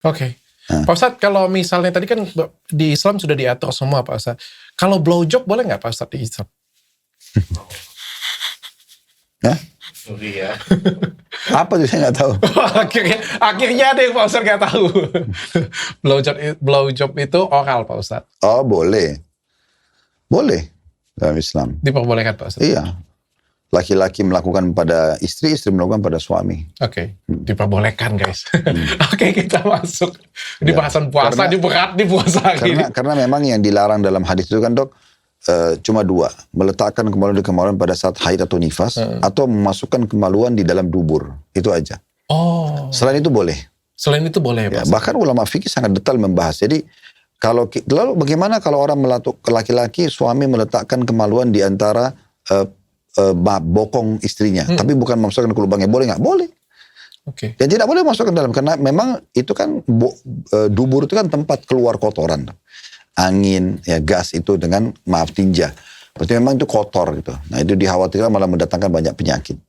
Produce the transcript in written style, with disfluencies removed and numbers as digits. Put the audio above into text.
Oke. Nah. Pak Ustadz, kalau misalnya tadi kan di Islam sudah diatur semua Pak Ustadz. Kalau blowjob boleh nggak Pak Ustadz di Islam? Hah? Iya. Apa tuh saya nggak tahu. akhirnya ada yang Pak Ustadz nggak tahu. blowjob itu oral Pak Ustadz. Oh boleh. Boleh dalam Islam. Diperbolehkan Pak Ustadz? Iya. Laki-laki melakukan pada istri, istri melakukan pada suami. Oke, diperbolehkan guys. Oke, kita masuk di Ya, bahasan puasa, karena- di berat di puasa ini. Karena memang yang dilarang dalam hadis itu kan dok, cuma dua. Meletakkan kemaluan pada saat haid atau nifas, atau memasukkan kemaluan di dalam dubur. Itu aja. Oh, Selain itu boleh. selain itu boleh Ya, Pak Ustadz? bahkan ulama fikih sangat detail membahas. Jadi lalu bagaimana kalau orang laki-laki suami meletakkan kemaluan di antara bokong istrinya, tapi bukan memasukkan ke lubangnya, boleh nggak? Boleh. Oke. Dan tidak boleh masukkan dalam karena memang itu kan dubur itu kan tempat keluar kotoran, angin, ya gas itu dengan tinja. Berarti memang itu kotor gitu. Nah itu dikhawatirkan malah mendatangkan banyak penyakit.